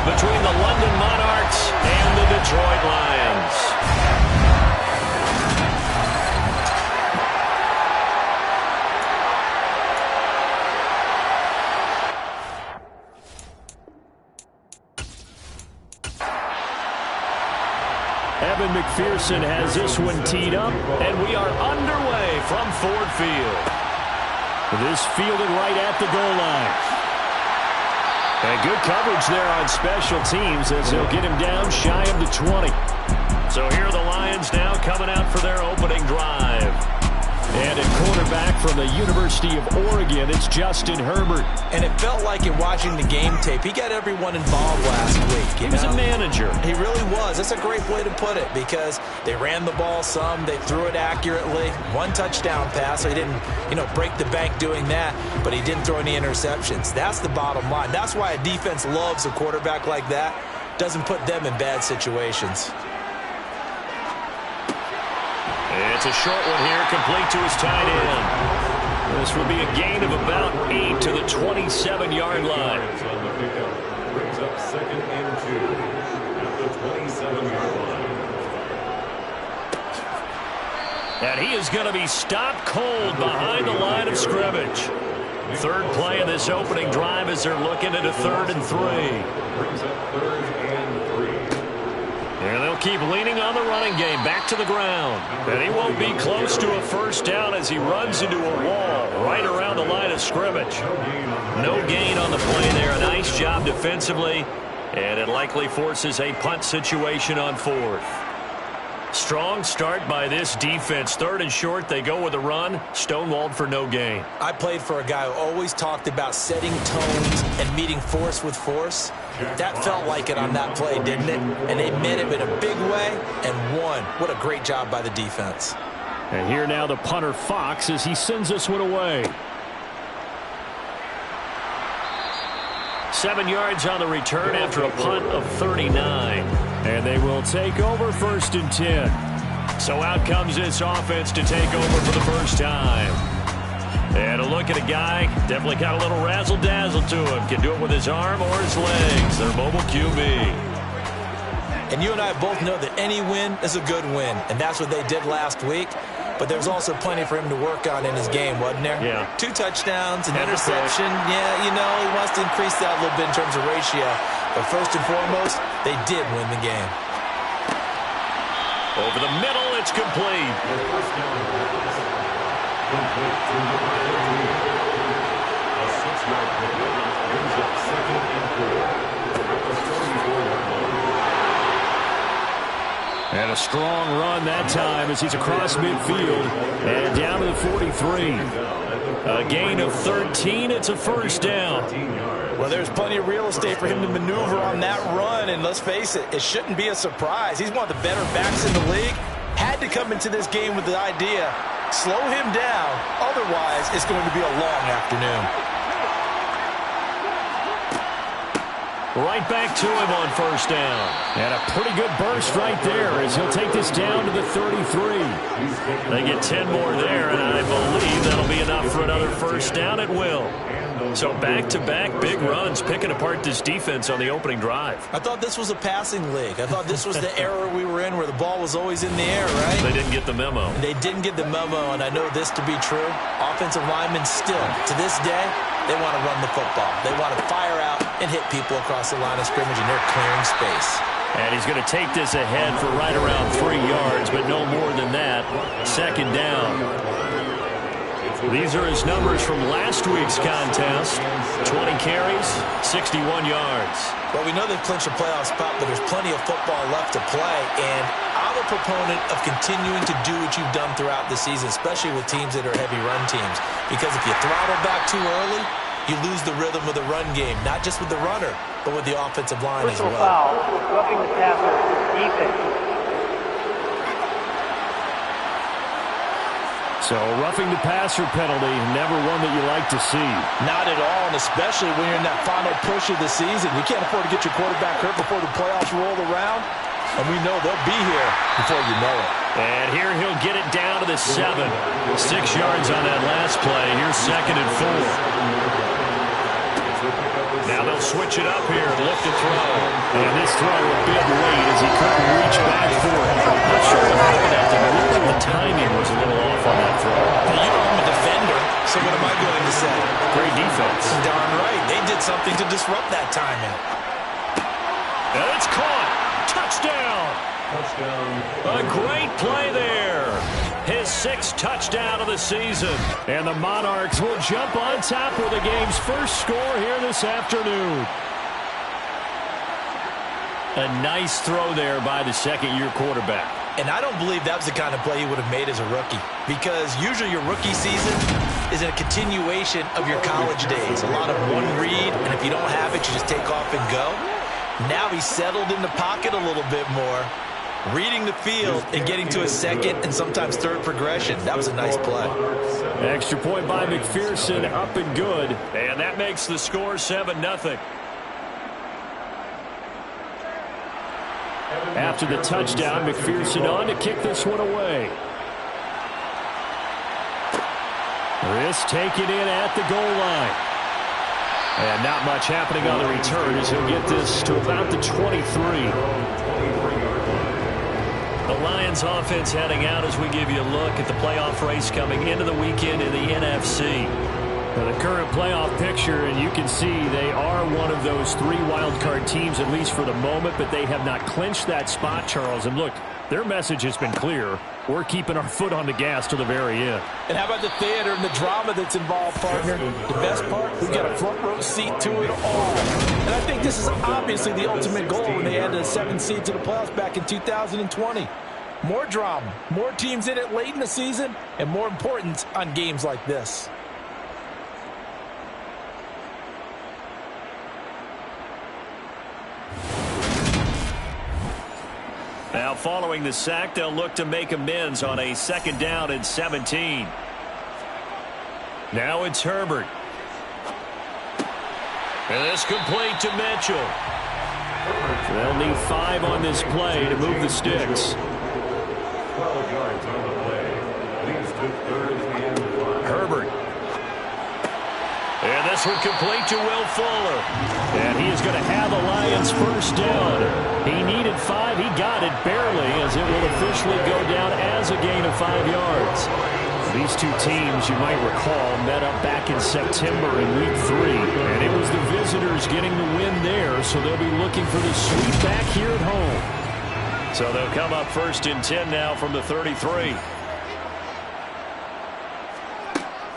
between the London Monarchs and the Detroit Lions. Evan McPherson has this one teed up, and we are underway from Ford Field. This fielded right at the goal line. And good coverage there on special teams as they'll get him down shy of the 20. So here are the Lions now coming out for their opening drive. And at quarterback from the University of Oregon, it's Justin Herbert. And it felt like in watching the game tape, he got everyone involved last week. He was a manager. He really was. That's a great way to put it because they ran the ball some. They threw it accurately. One touchdown pass. So he didn't, break the bank doing that, but he didn't throw any interceptions. That's the bottom line. That's why a defense loves a quarterback like that. Doesn't put them in bad situations. It's a short one here, complete to his tight end. This will be a gain of about 8 to the 27-yard line. Brings up 2nd and 2 at the 27-yard line. And he is going to be stopped cold behind the line of scrimmage. Third play of this opening drive as they're looking at a 3rd and 3. Brings up 3rd and 3. And they'll keep leaning on the running game back to the ground. And he won't be close to a first down as he runs into a wall right around the line of scrimmage. No gain on the play there. A nice job defensively. And it likely forces a punt situation on 4th. Strong start by this defense. 3rd and short, they go with a run. Stonewalled for no gain. I played for a guy who always talked about setting tones and meeting force with force. That felt like it on that play, didn't it? And they met him in a big way and won. What a great job by the defense. And here now the punter Fox as he sends this one away. 7 yards on the return after a punt of 39. And they will take over 1st and 10. So out comes this offense to take over for the first time. And a look at a guy, definitely got a little razzle-dazzle to him. Can do it with his arm or his legs. Their mobile QB. And you and I both know that any win is a good win. And that's what they did last week. But there's also plenty for him to work on in his game, wasn't there? Yeah. 2 touchdowns, an interception. Yeah, he wants to increase that a little bit in terms of ratio. But first and foremost, they did win the game. Over the middle, it's complete. Complete to number 13. A 6-yard pickup brings up 2nd and 4 at the 34-yard line. And a strong run that time as he's across midfield and down to the 43. A gain of 13. It's a first down. Well, there's plenty of real estate for him to maneuver on that run, and let's face it, it shouldn't be a surprise. He's one of the better backs in the league. Had to come into this game with the idea, slow him down, otherwise it's going to be a long afternoon. Right back to him on first down. And a pretty good burst right there as he'll take this down to the 33. They get 10 more there, and I believe that'll be enough for another first down at will. So back-to-back big runs, picking apart this defense on the opening drive. I thought this was a passing league. I thought this was the era we were in where the ball was always in the air, right? They didn't get the memo. They didn't get the memo, and I know this to be true. Offensive linemen still, to this day, they want to run the football. They want to fire out and hit people across the line of scrimmage, and they're clearing space. And he's going to take this ahead for right around 3 yards, but no more than that. 2nd down. These are his numbers from last week's contest. 20 carries, 61 yards. Well, we know they've clinched a playoff spot, but there's plenty of football left to play. And I'm a proponent of continuing to do what you've done throughout the season, especially with teams that are heavy run teams. Because if you throttle back too early, you lose the rhythm of the run game, not just with the runner, but with the offensive line as well. Foul, roughing the passer, defense. So roughing the passer penalty, never one that you like to see. Not at all, and especially when you're in that final push of the season. You can't afford to get your quarterback hurt before the playoffs roll around, and we know they'll be here before you know it. And here he'll get it down to the 7. 6 yards on that last play. Here's 2nd and 4. Now they'll switch it up here and look to throw. And this throw a bit late as he couldn't reach back for it. Not sure what happened out there. It looked like the timing was a little off on that throw. Hey, you know I'm a defender, so what am I going to say? Great defense. Darn right. They did something to disrupt that timing. And it's caught. Touchdown. A great play there. His 6th touchdown of the season. And the Monarchs will jump on top with the game's first score here this afternoon. A nice throw there by the second-year quarterback. And I don't believe that was the kind of play he would have made as a rookie, because usually your rookie season is a continuation of your college days. A lot of one read, and if you don't have it, you just take off and go. Now he's settled in the pocket a little bit more, reading the field and getting to a second and sometimes third progression. That was a nice play. Extra point by McPherson, up and good. And that makes the score 7-0. After the touchdown, McPherson on to kick this one away. This taken in at the goal line. And not much happening on the return as he'll get this to about the 23. The Lions offense heading out as we give you a look at the playoff race coming into the weekend in the NFC. Now the current playoff picture, and you can see they are one of those 3 wildcard teams, at least for the moment, but they have not clinched that spot, Charles. And look, their message has been clear. We're keeping our foot on the gas to the very end. And how about the theater and the drama that's involved, partner? The best part, we've got a front row seat to it all. And I think this is obviously the ultimate goal when they added a 7th seed to the playoffs back in 2020. More drama, more teams in it late in the season, and more importance on games like this. Now following the sack, they'll look to make amends on a 2nd down and 17. Now it's Herbert. And this complete to Mitchell. They'll need 5 on this play to move the sticks. 12 yards on the play. Leads to 3rd and 5. Herbert. And this one complete to Will Fuller. And he is going to have the Lions first down. He needed 5. He got it barely, as it will officially go down as a gain of 5 yards. These two teams, you might recall, met up back in September in Week 3. And it was the visitors getting the win there, so they'll be looking for the sweep back here at home. So they'll come up 1st and 10 now from the 33.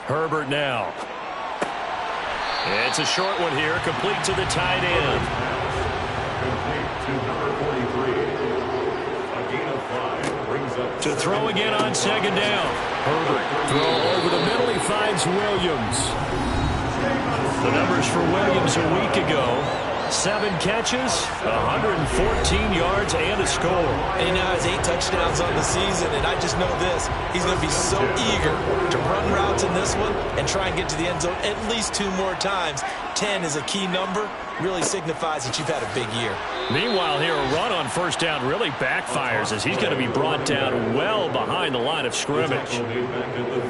Herbert now. It's a short one here, complete to the tight end. Complete to number 43. A gain of 5 brings up To throw again on 2nd down. Herbert throw over the middle. He finds Williams. The numbers for Williams a week ago: 7 catches, 114 yards, and a score. And he now has 8 touchdowns on the season, and I just know this. He's going to be so eager to run routes in this one and try and get to the end zone at least 2 more times. 10 is a key number. Really signifies that you've had a big year. Meanwhile, here, a run on 1st down really backfires as he's going to be brought down well behind the line of scrimmage.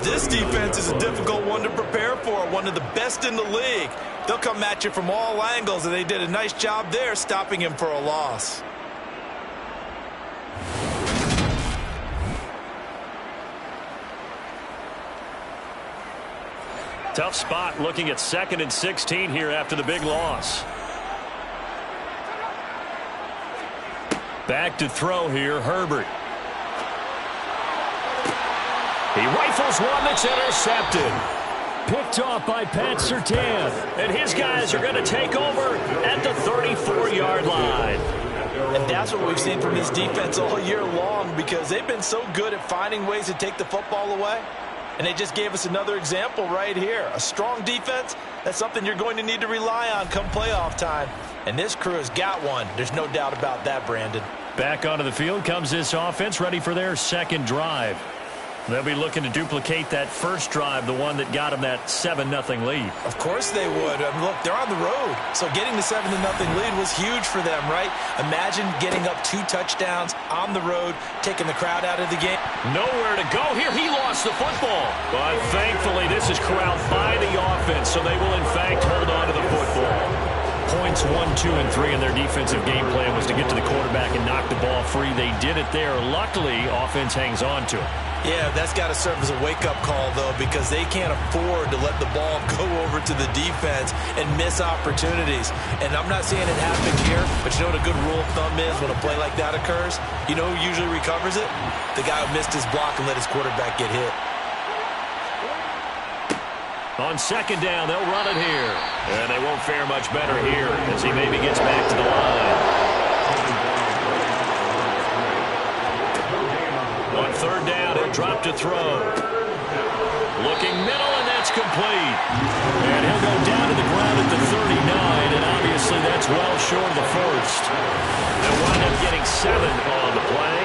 This defense is a difficult one to prepare for, one of the best in the league. They'll come at you from all angles, and they did a nice job there stopping him for a loss. Tough spot looking at 2nd and 16 here after the big loss. Back to throw here, Herbert. He rifles one that's intercepted. Picked off by Pat Surtain. And his guys are going to take over at the 34-yard line. And that's what we've seen from this defense all year long, because they've been so good at finding ways to take the football away. And they just gave us another example right here. A strong defense, that's something you're going to need to rely on come playoff time. And this crew has got one. There's no doubt about that, Brandon. Back onto the field comes this offense, ready for their 2nd drive. They'll be looking to duplicate that first drive, the one that got them that 7-0 lead. Of course they would. Look, they're on the road. So getting the 7-0 lead was huge for them, right? Imagine getting up 2 touchdowns on the road, taking the crowd out of the game. Nowhere to go here. He lost the football. But thankfully, this is corralled by the offense, so they will, in fact, hold on to the football. points 1, 2, and 3 in their defensive game plan was to get to the quarterback and knock the ball free. They did it there. Luckily, offense hangs on to it. Yeah, that's got to serve as a wake-up call, though, because they can't afford to let the ball go over to the defense and miss opportunities. And I'm not saying it happened here, but you know what a good rule of thumb is when a play like that occurs? You know who usually recovers it? The guy who missed his block and let his quarterback get hit. On second down, they'll run it here. And they won't fare much better here as he maybe gets back to the line. On third down, he'll drop to throw. Looking middle, and that's complete. And he'll go down to the ground at the 39, and obviously that's well short of the first. They'll wind up getting 7 on the play,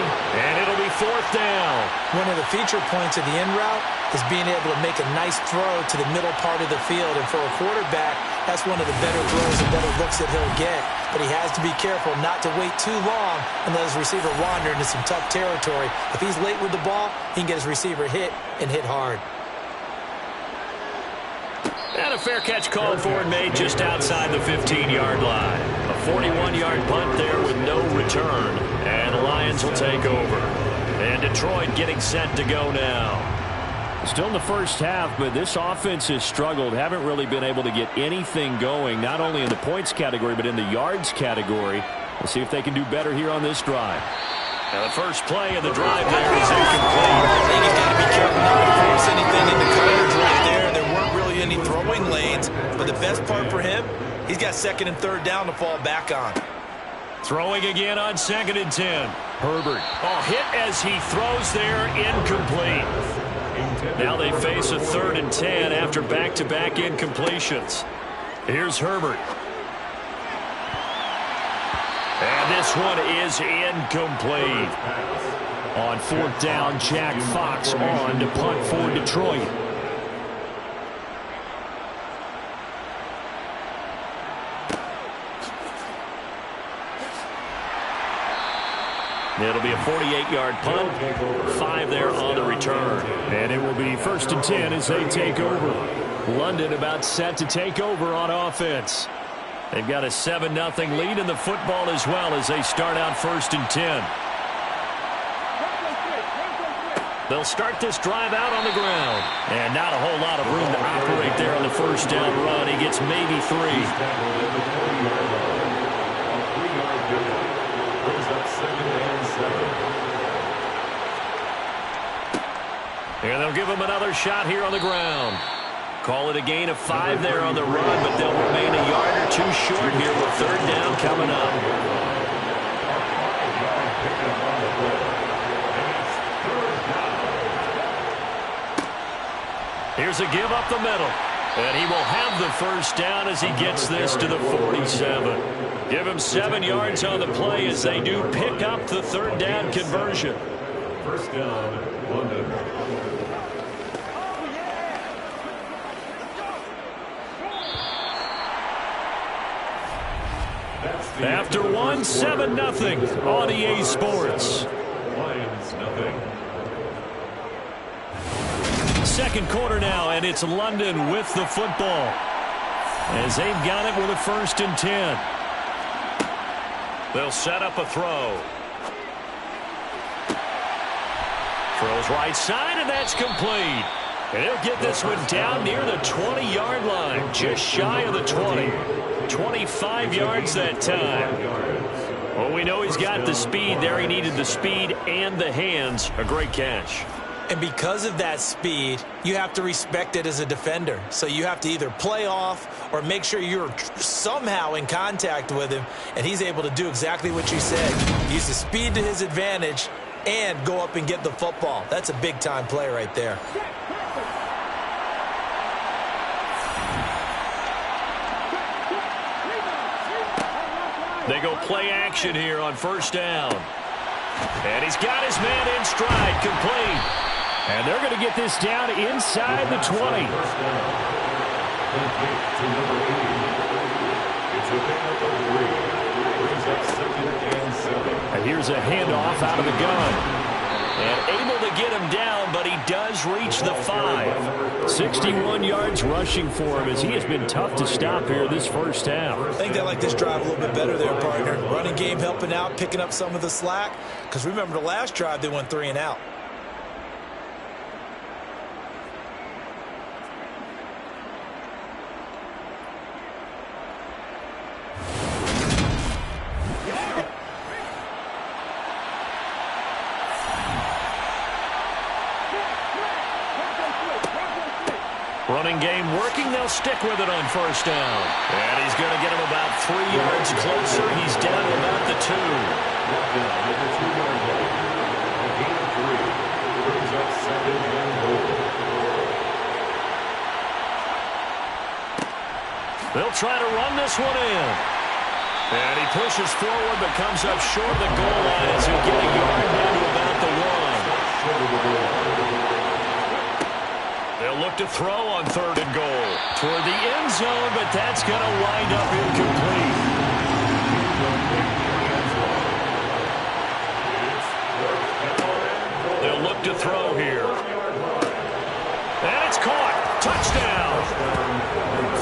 and it'll be fourth down. One of the feature points of the in route is being able to make a nice throw to the middle part of the field, and for a quarterback, that's one of the better throws and better looks that he'll get. But he has to be careful not to wait too long and let his receiver wander into some tough territory. If he's late with the ball, he can get his receiver hit and hit hard. And a fair catch called for and made just outside the 15-yard line. A 41-yard punt there with no return. And the Lions will take over. And Detroit getting set to go now. Still in the first half, but this offense has struggled. Haven't really been able to get anything going, not only in the points category, but in the yards category. We'll see if they can do better here on this drive. Now the first play of the drive there is incomplete. I think he's got to be careful not to force anything into coverage right there. There weren't really any throwing lanes, but the best part for him, he's got second and third down to fall back on. Throwing again on second and 10. Herbert. Oh, hit as he throws there, incomplete. Now they face a third and 10 after back-to-back incompletions. Here's Herbert. And this one is incomplete. On fourth down, Jack Fox on to punt for Detroit. It'll be a 48-yard punt, 5 there on the return. And it will be first and 10 as they take over. London about set to take over on offense. They've got a 7-0 lead in the football as well as they start out first and 10. They'll start this drive out on the ground. And not a whole lot of room to operate there on the first down run. He gets maybe 3. And they'll give him another shot here on the ground. Call it a gain of 5 there on the run, but they'll remain a yard or 2 short here with third down coming up. Here's a give up the middle. And he will have the first down as he gets this to the 47. Give him 7 yards on the play as they do pick up the third down conversion. First down, London. After one, 7-0 on EA Sports. Lions, nothing. Second quarter now, and it's London with the football. As they've got it with a first and 10. They'll set up a throw. Throws right side, and that's complete. And he'll get this one down near the 20-yard line, just shy of the 20. 25 yards that time. Well, we know he's got the speed there. He needed the speed and the hands. A great catch. And because of that speed, you have to respect it as a defender. So you have to either play off or make sure you're somehow in contact with him, and he's able to do exactly what you said. Use the speed to his advantage and go up and get the football. That's a big-time play right there. They go play action here on first down. And he's got his man in stride, complete. And they're going to get this down inside the 20. And here's a handoff out of the gun. And able to get him down, but he does reach the 5. 61 yards rushing for him as he has been tough to stop here this first half. I think they like this drive a little bit better there, partner. Running game helping out, picking up some of the slack. Because remember the last drive, they went 3 and out. Running game working. They'll stick with it on first down. And he's going to get him about 3 yards closer. He's down to about the 2. They'll try to run this one in. And he pushes forward but comes up short of the goal line as he'll get a yard down to about the 1. They'll look to throw on 3rd and goal toward the end zone, but that's going to wind up incomplete. They'll look to throw here. And it's caught. Touchdown.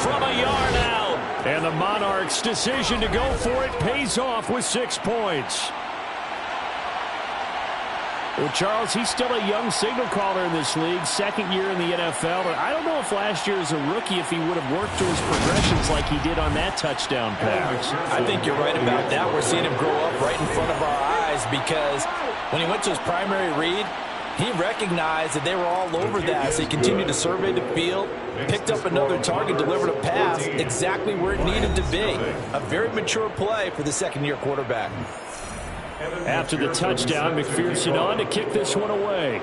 From a yard out. And the Monarchs' decision to go for it pays off with 6 points. Well, Charles, he's still a young signal caller in this league, 2nd year in the NFL. But I don't know if last year as a rookie, if he would have worked to his progressions like he did on that touchdown pass. I think you're right about that. We're seeing him grow up right in front of our eyes because when he went to his primary read, he recognized that they were all over that. So he continued to survey the field, picked up another target, delivered a pass exactly where it needed to be. A very mature play for the 2nd-year quarterback. After the touchdown, McPherson on to kick this one away.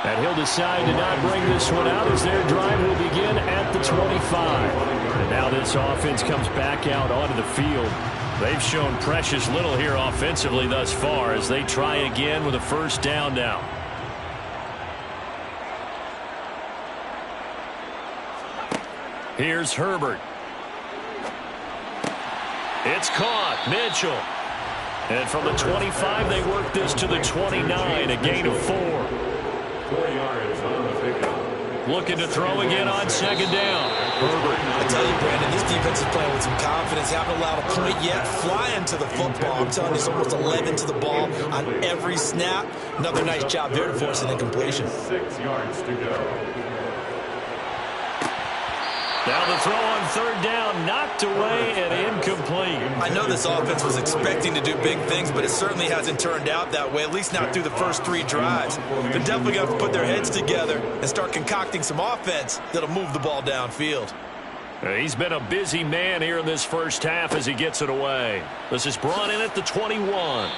And he'll decide to not bring this one out as their drive will begin at the 25. And now this offense comes back out onto the field. They've shown precious little here offensively thus far as they try again with a first down now. Here's Herbert. It's caught. Mitchell. And from the 25, they work this to the 29, a gain of 4. 4 yards on the pickup. Looking to throw again on 2nd down. Herbert. I tell you, Brandon, this defense is playing with some confidence. Haven't allowed a point yet. Flying to the football. I'm telling you, it's almost 11 to the ball on every snap. Another nice job there to force an incompletion. 6 yards to go. Now the throw on 3rd down, knocked away and incomplete. I know this offense was expecting to do big things, but it certainly hasn't turned out that way, at least not through the first 3 drives. They're definitely going to have to put their heads together and start concocting some offense that'll move the ball downfield. He's been a busy man here in this first half as he gets it away. This is brought in at the 21.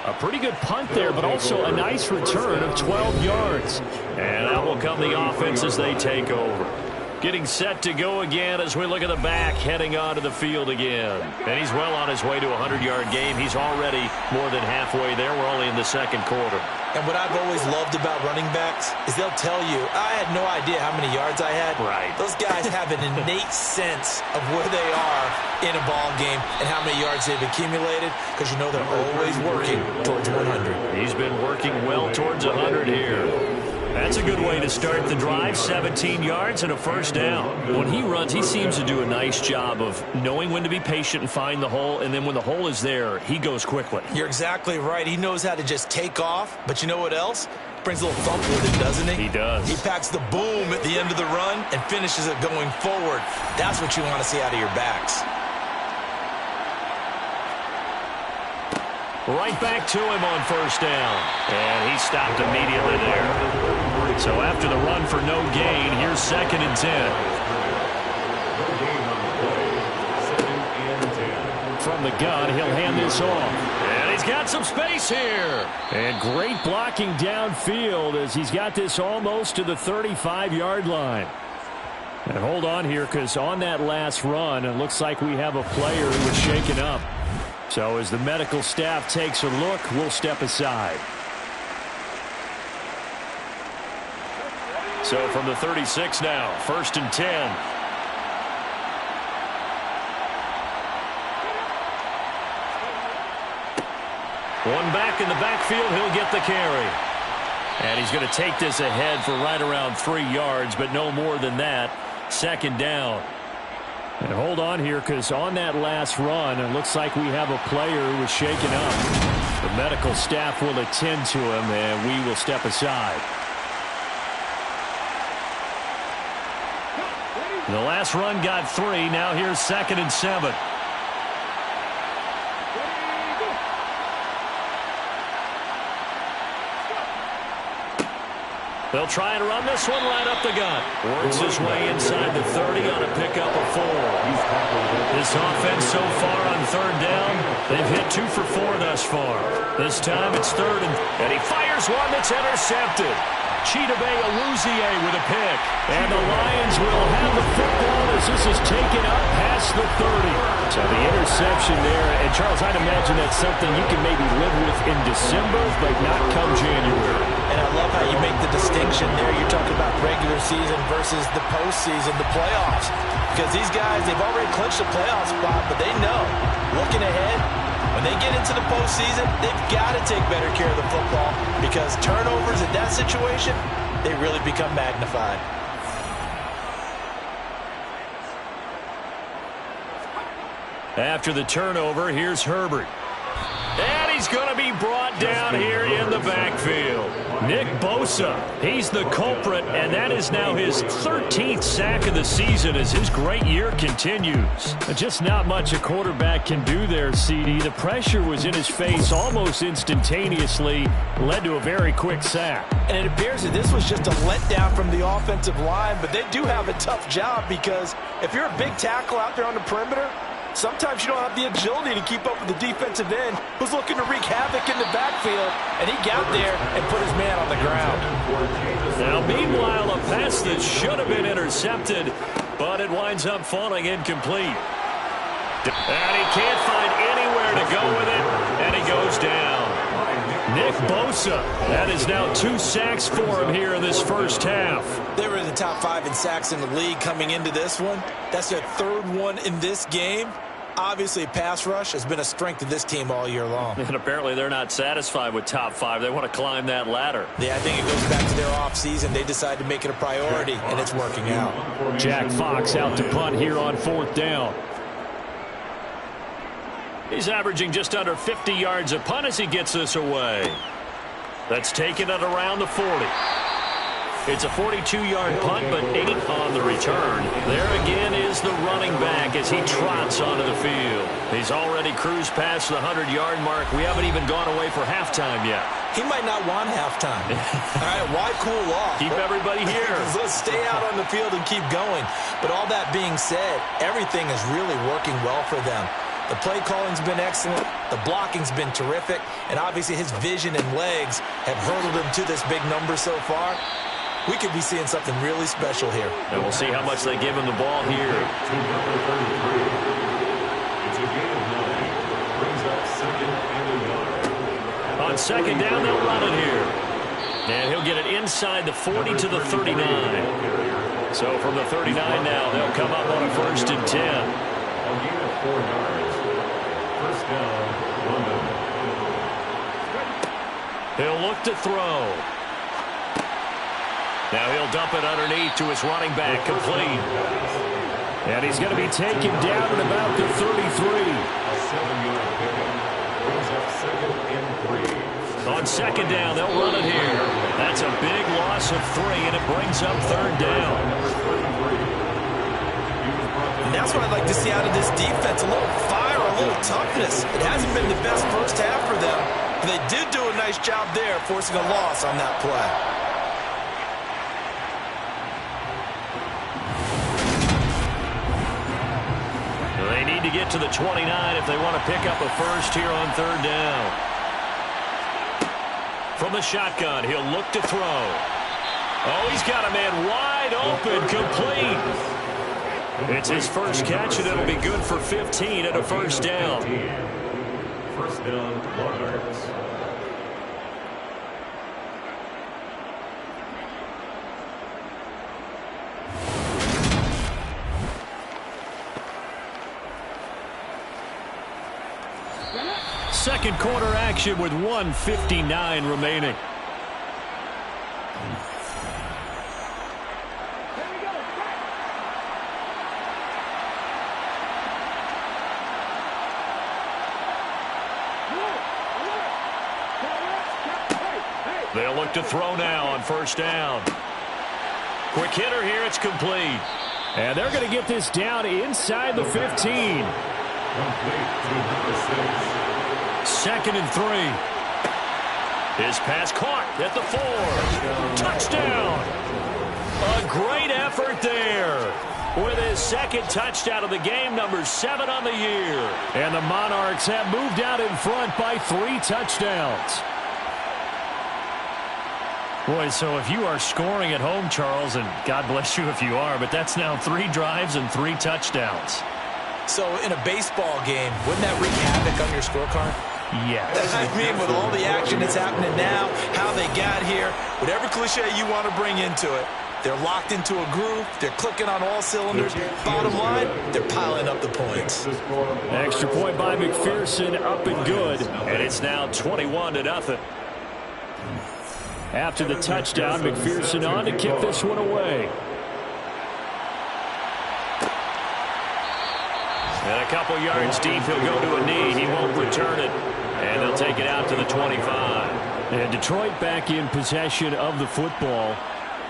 A pretty good punt there, but also a nice return of 12 yards. And out will come the offense as they take over. Getting set to go again as we look at the back, heading onto the field again. And he's well on his way to a 100-yard game. He's already more than halfway there. We're only in the 2nd quarter. And what I've always loved about running backs is they'll tell you, I had no idea how many yards I had. Right. Those guys have an innate sense of where they are in a ball game and how many yards they've accumulated because you know they're always working towards 100. He's been working well towards 100 here. That's a good way to start the drive, 17 yards and a first down. When he runs, he seems to do a nice job of knowing when to be patient and find the hole, and then when the hole is there, he goes quickly. You're exactly right. He knows how to just take off, but you know what else? Brings a little thump with it, doesn't he? He does. He packs the boom at the end of the run and finishes it going forward. That's what you want to see out of your backs. Right back to him on first down. And he stopped immediately there. So after the run for no gain, here's 2nd and 10. From the gun, he'll hand this off. And he's got some space here. And great blocking downfield as he's got this almost to the 35-yard line. And hold on here because on that last run, it looks like we have a player who was shaken up. So as the medical staff takes a look, we'll step aside. So from the 36 now, 1st and 10. One back in the backfield. He'll get the carry. And he's going to take this ahead for right around 3 yards, but no more than that. Second down. And hold on here, because on that last run, it looks like we have a player who was shaken up. The medical staff will attend to him, and we will step aside. The last run got 3. Now here's 2nd and 7. They'll try and run this one right up the gut. Works his way inside the 30 on a pickup of 4. This offense so far on 3rd down, they've hit 2 for 4 thus far. This time it's 3rd and he fires one that's intercepted. Chidobe Awuzie with a pick. And the Lions will have the football as this is taken up past the 30. So the interception there, and Charles, I'd imagine that's something you can maybe live with in December, but not come January. And I love how you make the distinction there. You're talking about regular season versus the postseason, the playoffs. Because these guys, they've already clinched a playoff spot, but they know, looking ahead, when they get into the postseason, they've got to take better care of the football because turnovers in that situation, they really become magnified. After the turnover, here's Herbert. And he's going to be brought down here in the backfield. Nick Bosa, he's the culprit, and that is now his 13th sack of the season as his great year continues. Just not much a quarterback can do there, CD. The pressure was in his face almost instantaneously, led to a very quick sack. And it appears that this was just a letdown from the offensive line, but they do have a tough job because if you're a big tackle out there on the perimeter, sometimes you don't have the agility to keep up with the defensive end who's looking to wreak havoc in the backfield, and he got there and put his man on the ground. Now, meanwhile, a pass that should have been intercepted, but it winds up falling incomplete. And he can't find anywhere to go with it, and he goes down. Nick Bosa, that is now 2 sacks for him here in this first half. They were in the top 5 in sacks in the league coming into this one. That's their 3rd one in this game. Obviously, pass rush has been a strength of this team all year long. And apparently they're not satisfied with top 5. They want to climb that ladder. Yeah, I think it goes back to their offseason. They decided to make it a priority, and it's working out. Jack Fox out to punt here on 4th down. He's averaging just under 50 yards a punt as he gets this away. That's taken it around the 40. It's a 42-yard punt, but 8 on the return. There again is the running back as he trots onto the field. He's already cruised past the 100-yard mark. We haven't even gone away for halftime yet. He might not want halftime. All right, why cool off? Keep everybody here. Let's stay out on the field and keep going. But all that being said, everything is really working well for them. The play calling's been excellent. The blocking's been terrific. And obviously his vision and legs have hurdled him to this big number so far. We could be seeing something really special here. And we'll see how much they give him the ball here. Team number 33. It's a gain of 9. Brings up 2nd and a yard. On 2nd down, they'll run it here. And he'll get it inside the 40 to the 39. So from the 39 now, they'll come up on a 1st and 10. A gain of 4 yards. 1st down, London. He'll look to throw. Now he'll dump it underneath to his running back, complete. And he's going to be taken down at about the 33. A 7-yard pickup. Brings up 2nd and 3. On 2nd down, they'll run it here. That's a big loss of 3, and it brings up 3rd down. And that's what I'd like to see out of this defense. A little fire, a little toughness. It hasn't been the best first half for them, but they did do a nice job there forcing a loss on that play. They need to get to the 29 if they want to pick up a first here on 3rd down. From the shotgun, he'll look to throw. Oh, he's got a man wide open, complete. It's his first catch, and it'll be good for 15 at a 1st down. 1st down, Monarchs. Second quarter action with 1:59 remaining. They'll look to throw now on first down. Quick hitter here. It's complete. And they're going to get this down inside the 15. Second and 3. His pass caught at the 4. Touchdown. A great effort there. With his second touchdown of the game, number 7 on the year. And the Monarchs have moved out in front by 3 touchdowns. Boy, so if you are scoring at home, Charles, and God bless you if you are, but that's now 3 drives and 3 touchdowns. So in a baseball game, wouldn't that wreak havoc on your scorecard? Yes. I mean, with all the action that's happening now, how they got here, whatever cliche you want to bring into it, they're locked into a groove. They're clicking on all cylinders. Bottom line, they're piling up the points. Extra point by McPherson, up and good. And it's now 21-0. After the touchdown, McPherson on to kick this one away. And a couple yards deep, he'll go to a knee. He won't return it. And they'll take it out to the 25. And Detroit back in possession of the football.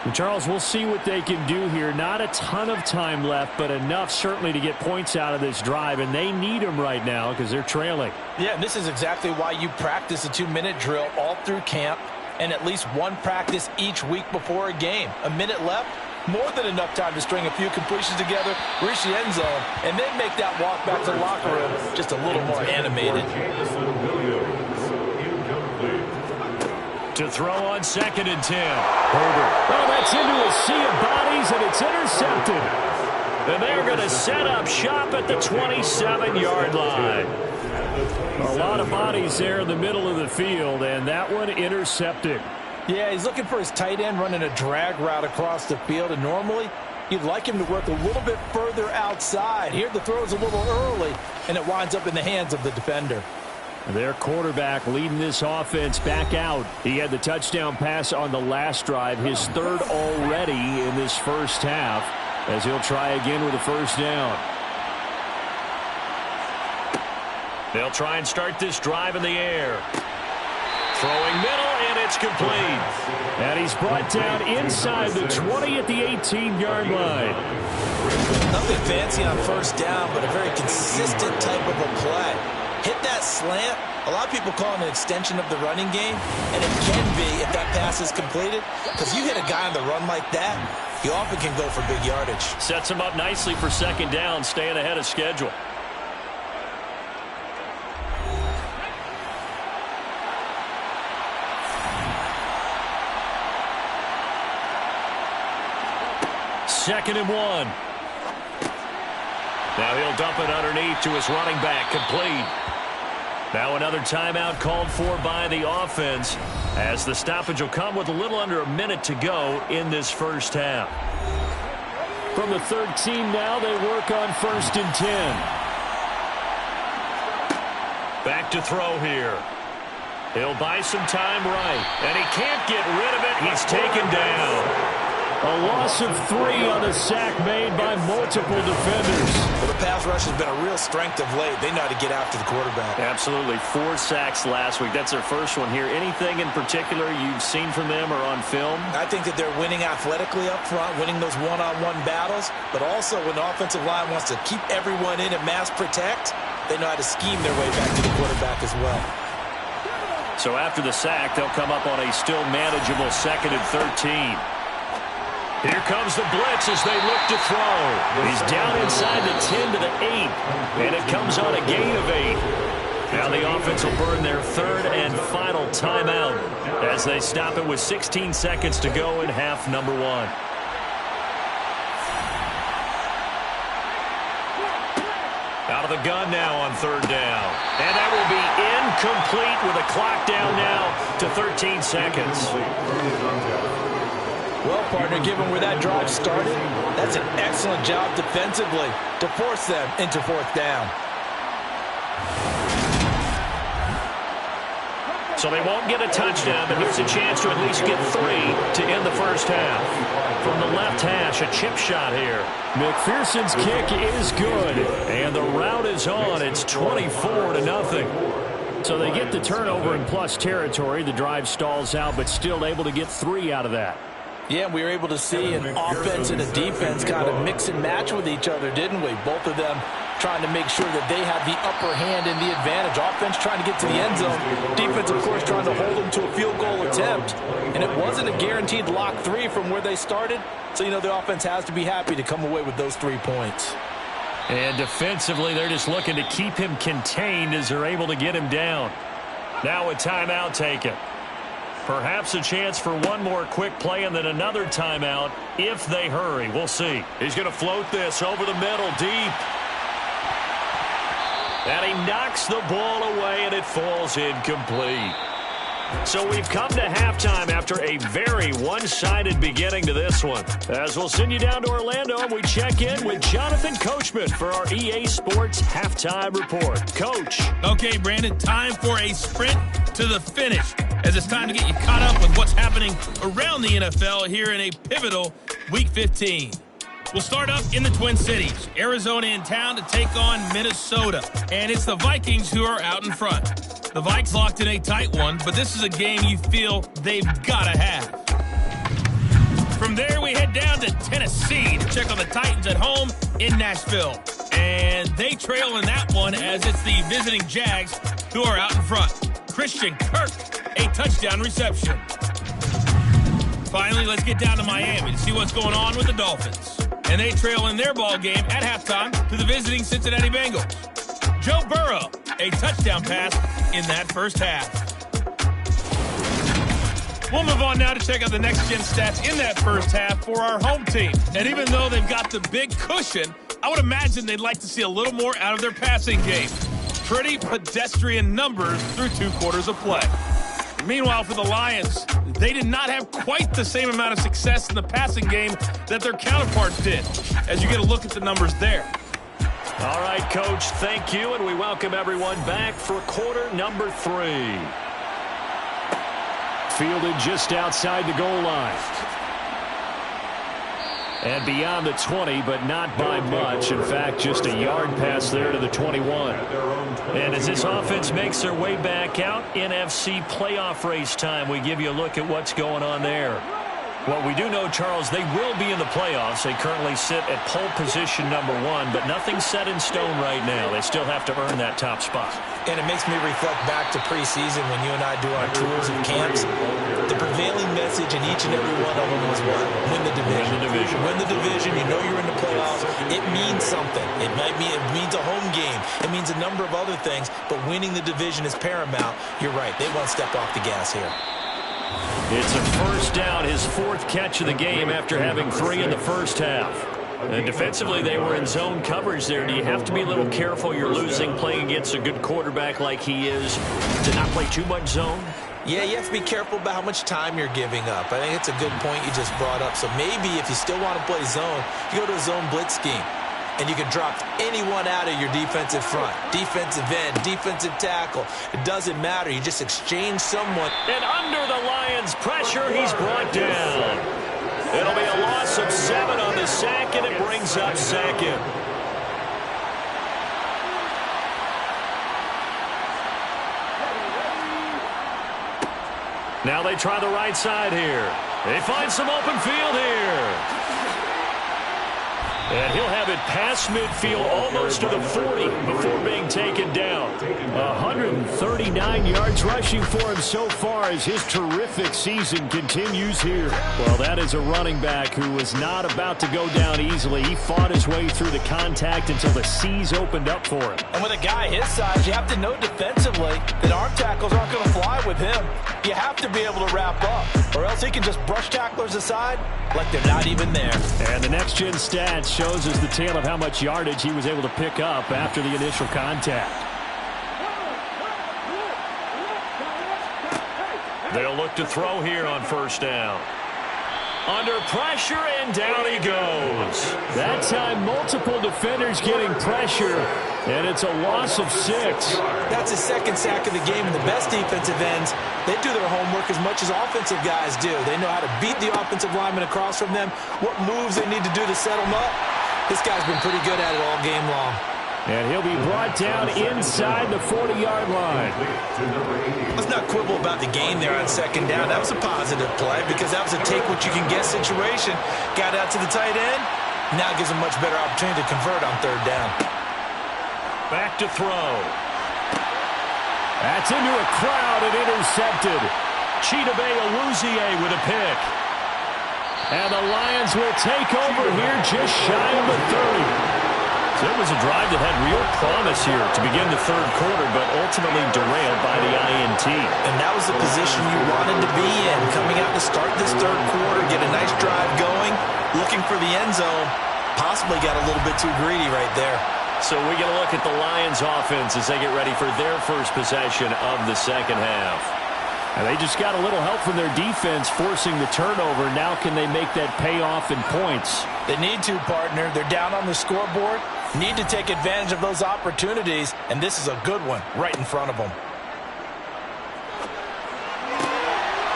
And Charles, we'll see what they can do here. Not a ton of time left, but enough certainly to get points out of this drive. And they need them right now because they're trailing. Yeah, and this is exactly why you practice a 2-minute drill all through camp. And at least one practice each week before a game. A minute left, more than enough time to string a few completions together, reach the end zone, and then make that walk back to the locker room just a little more animated. To throw on second and 10. Herbert. Oh, that's into a sea of bodies, and it's intercepted. And they're going to set up shop at the 27-yard line. A lot of bodies there in the middle of the field, and that one intercepted. Yeah, he's looking for his tight end running a drag route across the field, and normally you'd like him to work a little bit further outside. Here the throw is a little early, and it winds up in the hands of the defender. Their quarterback leading this offense back out. He had the touchdown pass on the last drive, his third already in this first half, as he'll try again with a first down. They'll try and start this drive in the air. Throwing middle, and it's complete. And he's brought down inside the 20 at the 18-yard line. Nothing fancy on first down, but a very consistent type of a play. Hit that slant. A lot of people call it an extension of the running game, and it can be if that pass is completed, because you hit a guy on the run like that, you often can go for big yardage. Sets him up nicely for second down, staying ahead of schedule. Second and 1. Now he'll dump it underneath to his running back, complete. Now another timeout called for by the offense, as the stoppage will come with a little under a minute to go in this first half. From the 13 now, they work on first and 10. Back to throw here. He'll buy some time right, and he can't get rid of it. He's taken down. A loss of 3 on the sack made by multiple defenders. Well, the pass rush has been a real strength of late. They know how to get after the quarterback. Absolutely. 4 sacks last week. That's their first one here. Anything in particular you've seen from them or on film? I think that they're winning athletically up front, winning those one-on-one battles, but also when the offensive line wants to keep everyone in and mass protect, they know how to scheme their way back to the quarterback as well. So after the sack, they'll come up on a still manageable second and 13. Here comes the blitz as they look to throw. He's down inside the 10 to the 8, and it comes on a gain of 8. Now the offense will burn their third and final timeout as they stop it with 16 seconds to go in half number 1. Out of the gun now on third down. And that will be incomplete with a clock down now to 13 seconds. Well, partner, given where that drive started, that's an excellent job defensively to force them into fourth down. So they won't get a touchdown, but here's a chance to at least get 3 to end the first half. From the left hash, a chip shot here. McPherson's kick is good, and the route is on. It's 24-0. So they get the turnover in plus territory. The drive stalls out, but still able to get 3 out of that. Yeah, we were able to see an offense and a defense kind of mix and match with each other, didn't we? Both of them trying to make sure that they have the upper hand and the advantage. Offense trying to get to the end zone. Defense, of course, trying to hold them to a field goal attempt. And it wasn't a guaranteed lock 3 from where they started. So, the offense has to be happy to come away with those 3 points. And defensively, they're just looking to keep him contained as they're able to get him down. Now a timeout taken. Perhaps a chance for one more quick play and then another timeout if they hurry. We'll see. He's going to float this over the middle deep. And he knocks the ball away, and it falls incomplete. So we've come to halftime after a very one-sided beginning to this one. As we'll send you down to Orlando, and we check in with Jonathan Coachman for our EA Sports Halftime Report. Coach. Okay, Brandon, time for a sprint to the finish, as it's time to get you caught up with what's happening around the NFL here in a pivotal Week 15. We'll start up in the Twin Cities. Arizona in town to take on Minnesota. And it's the Vikings who are out in front. The Vikes locked in a tight one, but this is a game you feel they've got to have. From there, we head down to Tennessee to check on the Titans at home in Nashville. And they trail in that one as it's the visiting Jags who are out in front. Christian Kirk, a touchdown reception. Finally, let's get down to Miami to see what's going on with the Dolphins. And they trail in their ball game at halftime to the visiting Cincinnati Bengals. Joe Burrow, a touchdown pass in that first half. We'll move on now to check out the next-gen stats in that first half for our home team. And even though they've got the big cushion, I would imagine they'd like to see a little more out of their passing game. Pretty pedestrian numbers through 2 quarters of play. Meanwhile, for the Lions, they did not have quite the same amount of success in the passing game that their counterparts did, as you get a look at the numbers there. All right, Coach, thank you, and we welcome everyone back for quarter number 3. Fielded just outside the goal line. And beyond the 20, but not by much. In fact, just a yard pass there to the 21. And as this offense makes their way back out, NFC playoff race time, we give you a look at what's going on there. Well, we do know, Charles, they will be in the playoffs. They currently sit at pole position number 1, but nothing's set in stone right now. They still have to earn that top spot. And it makes me reflect back to preseason when you and I do our tours and camps. The prevailing message in each and every one of them was what? Win the division. Win the division. Win the division. You know you're in the playoffs. It means something. It means a home game. It means a number of other things, but winning the division is paramount. You're right. They won't step off the gas here. It's a first down, his 4th catch of the game after having 3 in the first half. And defensively, they were in zone coverage there. Do you have to be a little careful? You're losing, playing against a good quarterback like he is, to not play too much zone? Yeah, you have to be careful about how much time you're giving up. I think it's a good point you just brought up. So maybe if you still want to play zone, you go to a zone blitz scheme. And you can drop anyone out of your defensive front. Defensive end, defensive tackle. It doesn't matter. You just exchange someone. And under the Lions' pressure, he's brought down. It'll be a loss of 7 on the sack, and it brings up 2nd. Now they try the right side here. They find some open field here. And he'll have it past midfield almost to the 40 before being taken down. 139 yards rushing for him so far as his terrific season continues here. Well, that is a running back who was not about to go down easily. He fought his way through the contact until the seas opened up for him. And with a guy his size, you have to know defensively that arm tackles aren't going to fly with him. You have to be able to wrap up, or else he can just brush tacklers aside like they're not even there. And the next-gen stats shows us the tale of how much yardage he was able to pick up after the initial contact. They'll look to throw here on first down. Under pressure, and down he goes. That time, multiple defenders getting pressure, and it's a loss of 6. That's his second sack of the game, and the best defensive ends, they do their homework as much as offensive guys do. They know how to beat the offensive lineman across from them, what moves they need to do to set them up. This guy's been pretty good at it all game long. And he'll be brought down inside the 40-yard line. Let's not quibble about the gain there on second down. That was a positive play because that was a take-what-you-can-get situation. Got out to the tight end. Now gives him much better opportunity to convert on third down. Back to throw. That's into a crowd and intercepted. Chidobe Awuzie with a pick. And the Lions will take over here just shy of the 30. So it was a drive that had real promise here to begin the third quarter, but ultimately derailed by the INT. And that was the position you wanted to be in, coming out to start this third quarter, get a nice drive going, looking for the end zone. Possibly got a little bit too greedy right there. So we get a look at the Lions offense as they get ready for their first possession of the second half. And they just got a little help from their defense forcing the turnover. Now can they make that pay off in points? They need to, partner. They're down on the scoreboard. Need to take advantage of those opportunities, and this is a good one right in front of them.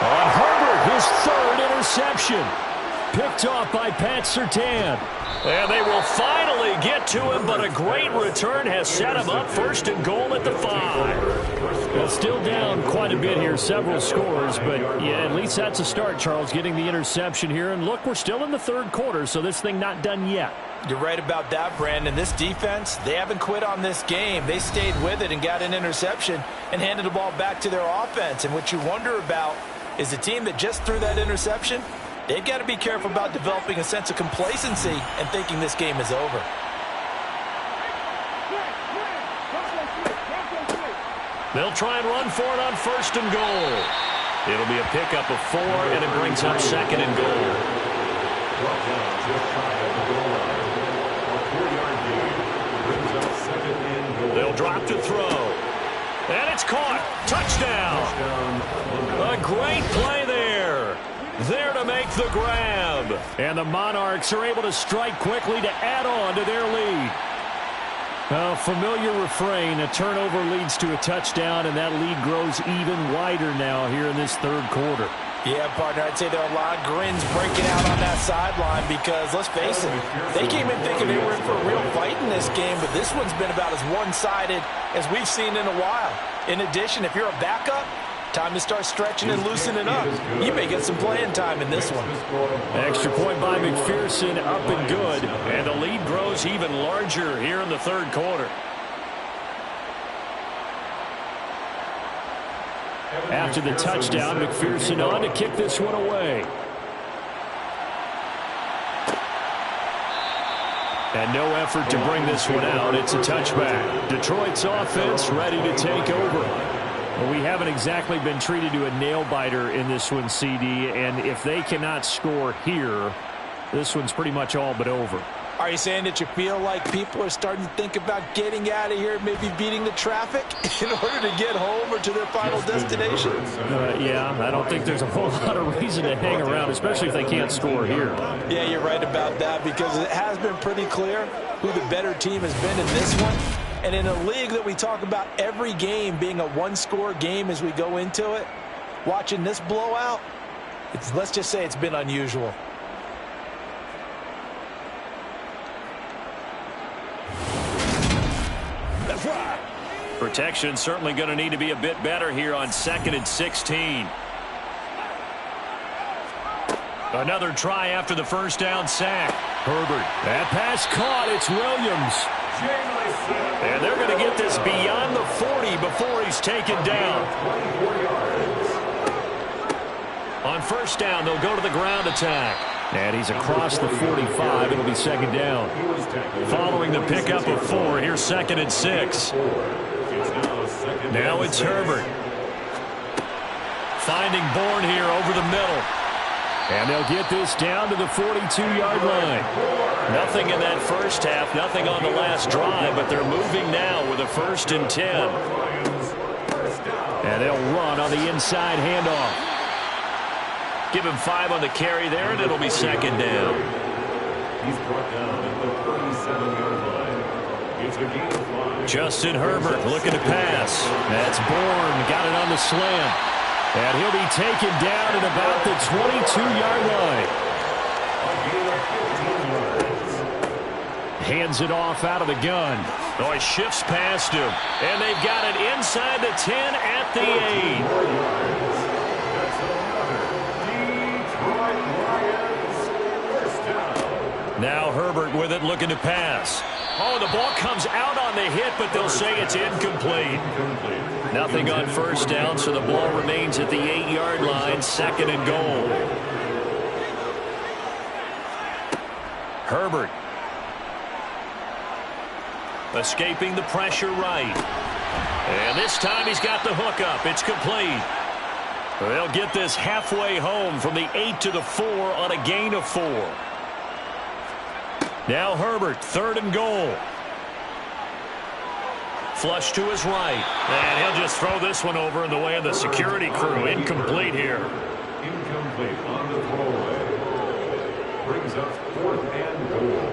On Herbert, his third interception. Picked off by Pat Surtain. And they will finally get to him, but a great return has set him up first and goal at the 5. Well, still down quite a bit here, several scores, but yeah, at least that's a start, Charles, getting the interception here. And look, we're still in the third quarter, so this thing not done yet. You're right about that, Brandon. This defense, they haven't quit on this game. They stayed with it and got an interception and handed the ball back to their offense. And what you wonder about is the team that just threw that interception, they've got to be careful about developing a sense of complacency and thinking this game is over. They'll try and run for it on first and goal. It'll be a pickup of 4, and it brings up second and goal. They'll drop to throw. And it's caught. Touchdown. A great play there. There to make the grab. And the Monarchs are able to strike quickly to add on to their lead. A familiar refrain, a turnover leads to a touchdown, and that lead grows even wider now here in this third quarter. Yeah, partner, I'd say there are a lot of grins breaking out on that sideline because, let's face it, they came in thinking they were in for a real fight in this game, but this one's been about as one-sided as we've seen in a while. In addition, if you're a backup, time to start stretching and loosening up. You may get some playing time in this one. Extra point by McPherson, up and good, and the lead grows even larger here in the third quarter. After the touchdown, McPherson on to kick this one away. And no effort to bring this one out. It's a touchback. Detroit's offense ready to take over. Well, we haven't exactly been treated to a nail-biter in this one, CD, and if they cannot score here, this one's pretty much all but over. Are you saying that you feel like people are starting to think about getting out of here, maybe beating the traffic in order to get home or to their final destination? Yeah, I don't think there's a whole lot of reason to hang around, especially if they can't score here. Yeah, you're right about that because it has been pretty clear who the better team has been in this one. And in a league that we talk about every game being a one-score game as we go into it, watching this blowout, let's just say it's been unusual. Protection certainly going to need to be a bit better here on 2nd and 16. Another try after the first down sack. Herbert. That pass caught. It's Williams. And they're going to get this beyond the 40 before he's taken down. On first down, they'll go to the ground attack. And he's across the 45. It'll be second down. Following the pickup of 4, here's 2nd and 6. Now it's Herbert. Finding Bourne here over the middle. And they'll get this down to the 42-yard line. Nothing in that first half, nothing on the last drive, but they're moving now with a 1st and 10. And they'll run on the inside handoff. Give him 5 on the carry there, and it'll be second down. He's brought down at the 37-yard line. It's a gain of 5. Justin Herbert looking to pass. That's Bourne. Got it on the slant. And he'll be taken down at about the 22-yard line. A gain of 15 yards. Hands it off out of the gun. Oh, he shifts past him. And they've got it inside the 10 at the 8. That's another Detroit Lions first down. Now Herbert with it, looking to pass. Oh, the ball comes out on the hit, but they'll say it's incomplete. Nothing on first down, so the ball remains at the 8-yard line, second and goal. Herbert. Escaping the pressure right. And this time he's got the hook up. It's complete. They'll get this halfway home from the 8 to the 4 on a gain of 4. Now Herbert, third and goal. Flush to his right. And he'll just throw this one over in the way of the security crew. Incomplete here. Incomplete on the throwaway. Brings up 4th and goal.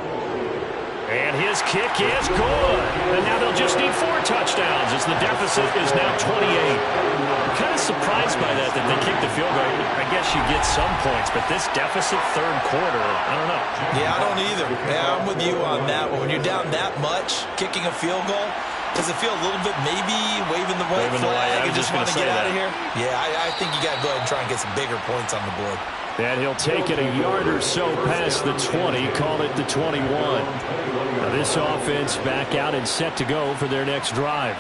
And his kick is good. And now they'll just need 4 touchdowns as the deficit is now 28. I'm kind of surprised by that they kicked the field goal. I guess you get some points, but this deficit third quarter, I don't know. Yeah, I don't either. Yeah, I'm with you on that one. When you're down that much, kicking a field goal, does it feel a little bit maybe waving the white flag and just want to get out of here? Yeah, I think you got to go ahead and try and get some bigger points on the board. And he'll take it a yard or so past the 20, call it the 21. Now this offense back out and set to go for their next drive.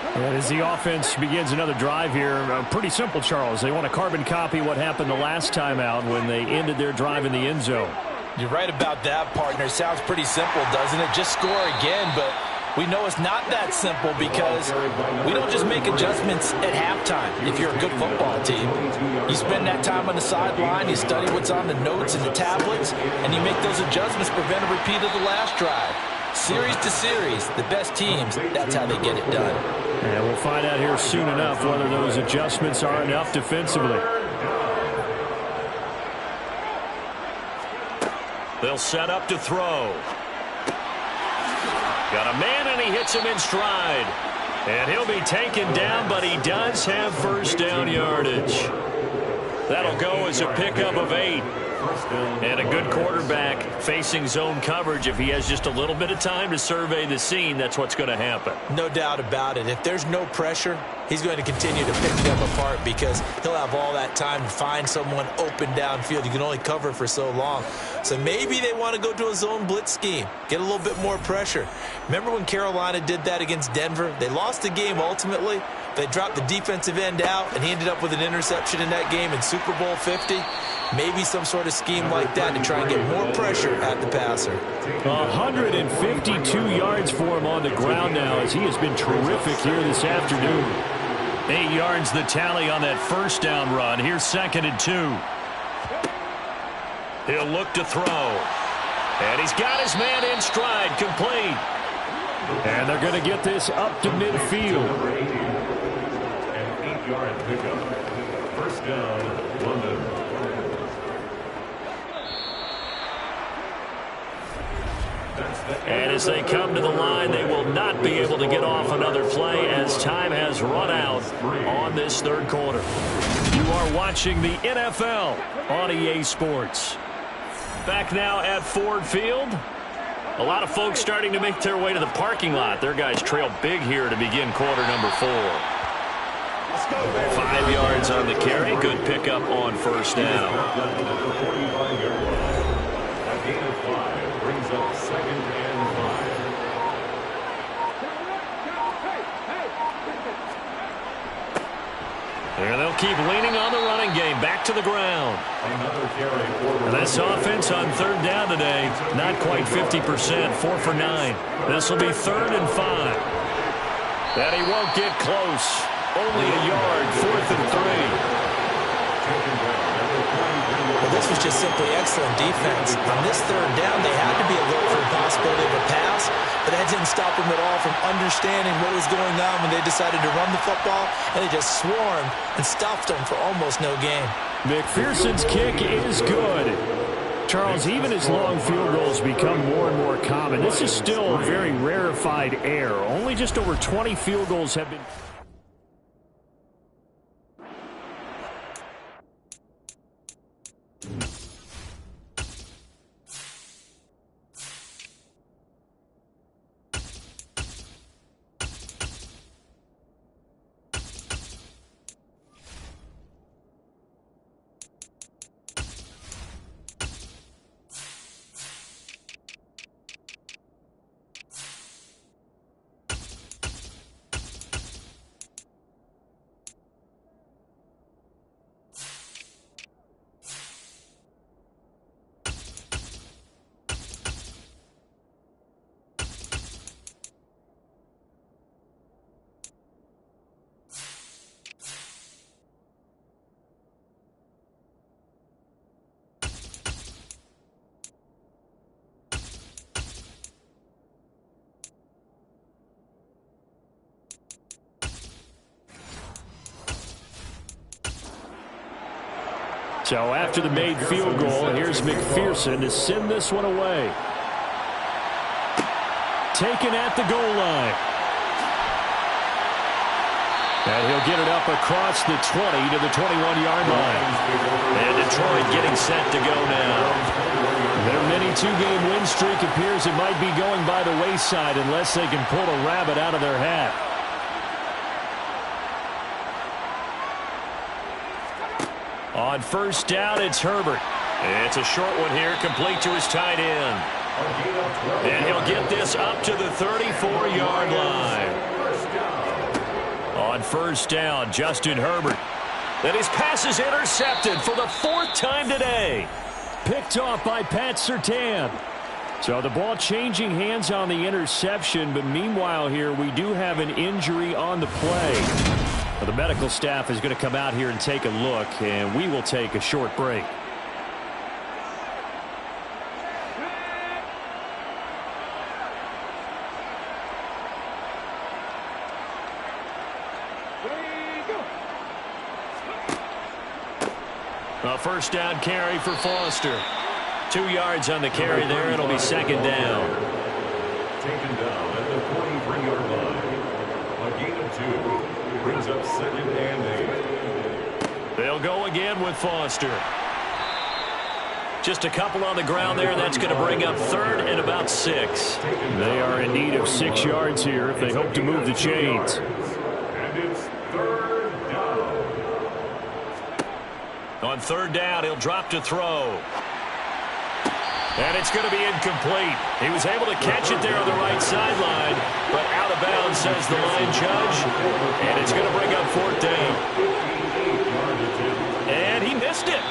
And as the offense begins another drive here, pretty simple, Charles. They want to carbon copy what happened the last time out when they ended their drive in the end zone. You're right about that, partner. Sounds pretty simple, doesn't it? Just score again, but we know it's not that simple because we don't just make adjustments at halftime if you're a good football team. You spend that time on the sideline, you study what's on the notes and the tablets, and you make those adjustments to prevent a repeat of the last drive. Series to series, the best teams, that's how they get it done. And we'll find out here soon enough whether those adjustments are enough defensively. They'll set up to throw. Got a man, and he hits him in stride. And he'll be taken down, but he does have first down yardage. That'll go as a pickup of 8. And a good quarterback facing zone coverage. If he has just a little bit of time to survey the scene, that's what's going to happen. No doubt about it. If there's no pressure, he's going to continue to pick them apart because he'll have all that time to find someone open downfield. You can only cover for so long. So maybe they want to go to a zone blitz scheme, get a little bit more pressure. Remember when Carolina did that against Denver? They lost the game ultimately. They dropped the defensive end out, and he ended up with an interception in that game in Super Bowl 50. Maybe some sort of scheme like that to try and get more pressure at the passer. 152 yards for him on the ground now as he has been terrific here this afternoon. 8 yards the tally on that first down run. Here's second and 2. He'll look to throw. And he's got his man in stride, complete. And they're going to get this up to midfield. An 8-yard pickup. First down, London. And as they come to the line, they will not be able to get off another play as time has run out on this third quarter. You are watching the NFL on EA Sports. Back now at Ford Field. A lot of folks starting to make their way to the parking lot. Their guys trail big here to begin quarter number 4. 5 yards on the carry. Good pickup on first down. A gain of 5 brings up second and 5. And they'll keep leaning on the running game. Back to the ground. Another carry for This offense on third down today, not quite 50%, 4 for 9. This will be third and 5. And he won't get close. Only a yard, 4th and 3. Well, this was just simply excellent defense. On this third down, they had to be alert for the possibility of a pass, but that didn't stop them at all from understanding what was going on when they decided to run the football, and they just swarmed and stopped them for almost no gain. McPherson's kick is good. Charles, even as long field goals become more and more common, this is still very rarefied air. Only just over 20 field goals have been... So after the made field goal, here's McPherson to send this one away. Taken at the goal line. And he'll get it up across the 20 to the 21-yard line. And Detroit getting set to go now. Their mini two-game win streak appears it might be going by the wayside unless they can pull a rabbit out of their hat. On first down, it's Herbert. It's a short one here, complete to his tight end. And he'll get this up to the 34-yard line. On first down, Justin Herbert. And his pass is intercepted for the 4th time today. Picked off by Pat Surtain. So the ball changing hands on the interception, but meanwhile here we do have an injury on the play. The medical staff is going to come out here and take a look, and we will take a short break. A first down carry for Foster. 2 yards on the carry there. It'll be second down. Taken down at the 43-yard line. A gain of 2. Brings up second and 8. They'll go again with Foster. Just a couple on the ground there. That's going to bring up 3rd and about 6. They are in need of 6 yards here if they hope to move the chains. And it's 3rd down. On 3rd down, he'll drop to throw. And it's going to be incomplete. He was able to catch it there on the right sideline, but out of bounds, says the line judge. And it's going to bring up 4th down. And he missed it.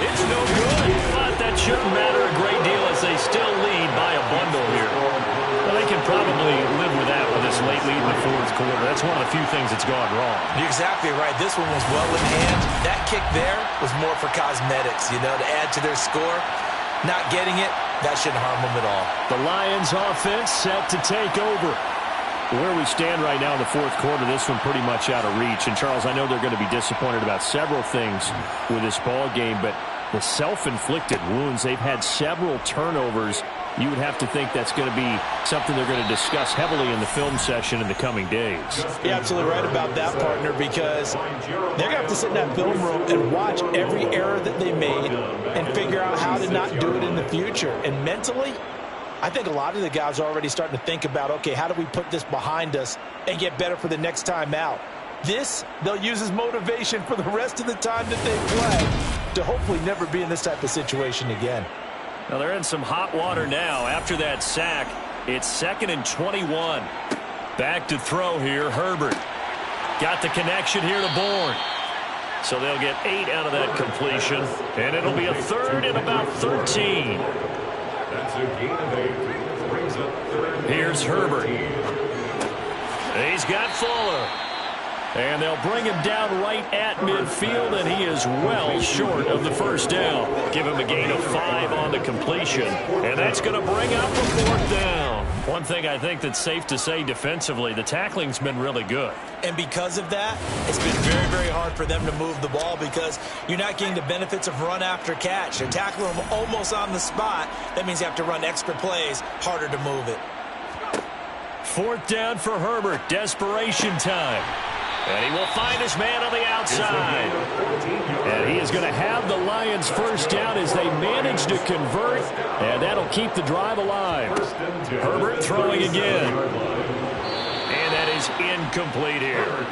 It's no good. But that shouldn't matter a great deal as they still lead by a bundle here. Well, they can probably live with that with this late lead in the 4th quarter. That's one of the few things that's gone wrong. You're exactly right. This one was well in hand. That kick there was more for cosmetics, to add to their score. Not getting it, that shouldn't harm them at all. The Lions offense set to take over. Where we stand right now in the 4th quarter, this one pretty much out of reach. And, Charles, I know they're going to be disappointed about several things with this ball game, but the self-inflicted wounds, they've had several turnovers. You would have to think that's going to be something they're going to discuss heavily in the film session in the coming days. You're absolutely right about that, partner, because they're going to have to sit in that film room and watch every error that they made and figure out how to not do it in the future. And mentally, I think a lot of the guys are already starting to think about, okay, how do we put this behind us and get better for the next time out? This, they'll use as motivation for the rest of the time that they play to hopefully never be in this type of situation again. Now they're in some hot water now. After that sack, it's 2nd and 21. Back to throw here, Herbert. Got the connection here to Bourne. So they'll get 8 out of that completion, and it'll be a 3rd and about 13. That's a gain of 8. Brings up 3rd. Here's Herbert. He's got Fuller. And they'll bring him down right at midfield, and he is well short of the first down. Give him a gain of 5 on the completion, and that's going to bring up a 4th down. One thing I think that's safe to say defensively, the tackling's been really good. And because of that, it's been very, very hard for them to move the ball because you're not getting the benefits of run after catch. They're tackling them almost on the spot. That means you have to run extra plays, harder to move it. 4th down for Herbert. Desperation time. And he will find his man on the outside. And he is going to have the Lions first down as they manage to convert. And that'll keep the drive alive. Herbert throwing again. And that is incomplete here.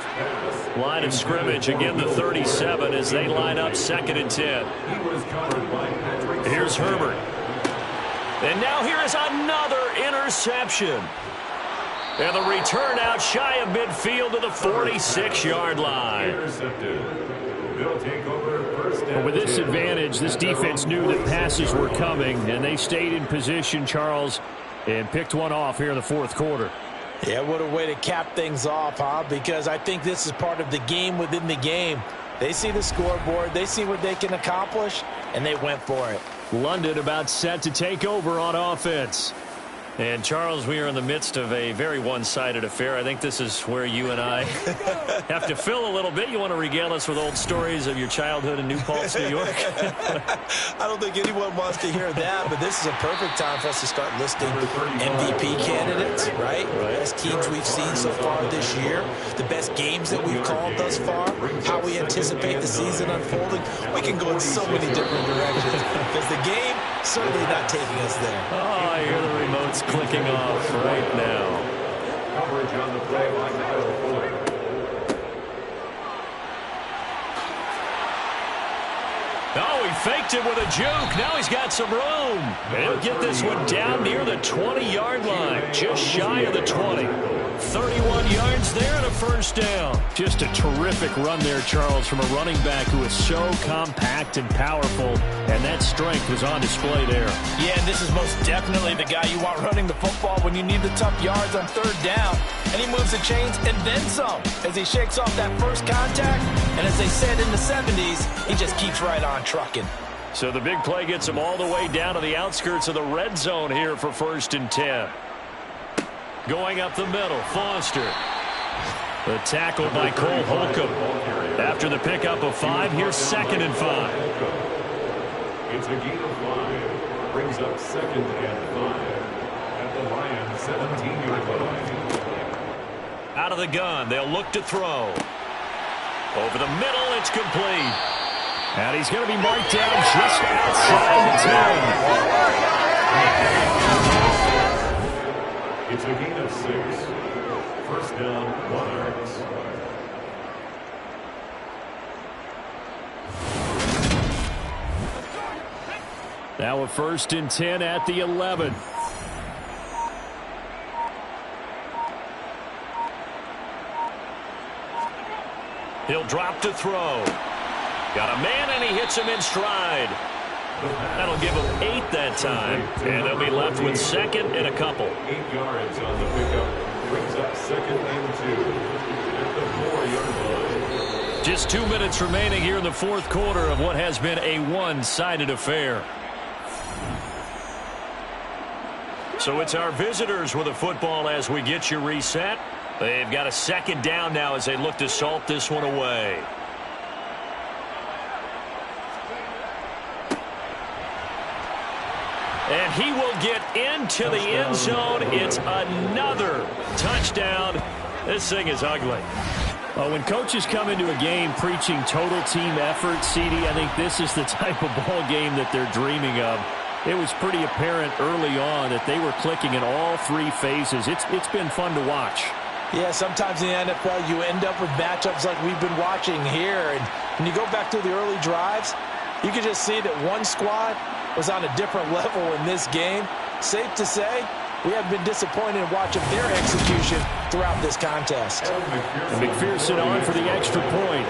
Line of scrimmage, again the 37 as they line up 2nd and 10. Here's Herbert. And now here is another interception. And the return out shy of midfield to the 46-yard line. Well, with this advantage, this defense knew that passes were coming, and they stayed in position, Charles, and picked one off here in the 4th quarter. Yeah, what a way to cap things off, huh? Because I think this is part of the game within the game. They see the scoreboard, they see what they can accomplish, and they went for it. London about set to take over on offense. And, Charles, we are in the midst of a very one-sided affair. I think this is where you and I have to fill a little bit. You want to regale us with old stories of your childhood in New Paltz, New York? I don't think anyone wants to hear that, but this is a perfect time for us to start listing MVP candidates, right? The best teams we've seen so far this year, the best games that we've called thus far, how we anticipate the season unfolding. We can go in so many different directions because the game certainly not taking us there. Oh, I hear the remotes clicking off right now. Coverage on the play by Kyle Fuller. Oh, he faked it with a juke. Now he's got some room. He'll get this one down near the 20-yard line, just shy of the 20. 31 yards there and a first down. Just a terrific run there, Charles, from a running back who is so compact and powerful, and that strength was on display there. Yeah, and this is most definitely the guy you want running the football when you need the tough yards on 3rd down. And he moves the chains and then some as he shakes off that first contact. And as they said in the 70s, he just keeps right on trucking. So the big play gets him all the way down to the outskirts of the red zone here for 1st and 10. Going up the middle, Foster. The tackle by Cole Holcomb. After the pickup of 5, here's 2nd and 5. It's a gain of 5. Brings up 2nd and 5. At the Lions 17-yard line. Out of the gun, they'll look to throw. Over the middle, it's complete. And he's going to be marked down just outside the 10. It's a gain of 6. First down, Monarchs. Now a 1st and 10 at the 11. He'll drop to throw. Got a man, and he hits him in stride. That'll give him 8 that time, and they'll be left with 2nd and a couple. 8 yards on the pickup. Brings up 2nd and 2 at the 4-yard line. Just 2 minutes remaining here in the 4th quarter of what has been a one-sided affair. So it's our visitors with a football as we get you reset. They've got a 2nd down now as they look to salt this one away. And he will get into the end zone. It's another touchdown. This thing is ugly. Well, when coaches come into a game preaching total team effort, CD, I think this is the type of ball game that they're dreaming of. It was pretty apparent early on that they were clicking in all 3 phases. It's been fun to watch. Yeah, sometimes in the NFL you end up with matchups like we've been watching here. And when you go back to the early drives, you can just see that one squad was on a different level in this game. Safe to say, we have been disappointed in watching their execution throughout this contest. And McPherson on for the extra point.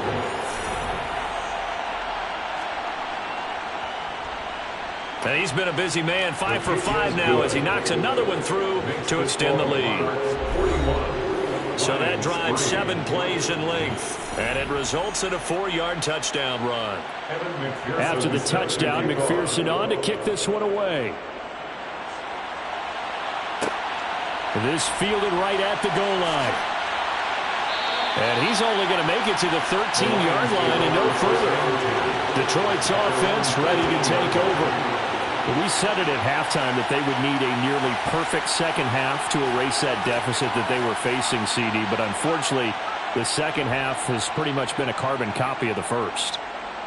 And he's been a busy man, 5 for 5 now as he knocks another one through to extend the lead. So that drives 7 plays in length, and it results in a 4-yard touchdown run. After the touchdown, McPherson on to kick this one away. This fielded right at the goal line. And he's only going to make it to the 13-yard line and no further. Detroit's offense ready to take over. We said it at halftime that they would need a nearly perfect second half to erase that deficit that they were facing, CD. But unfortunately, the second half has pretty much been a carbon copy of the first.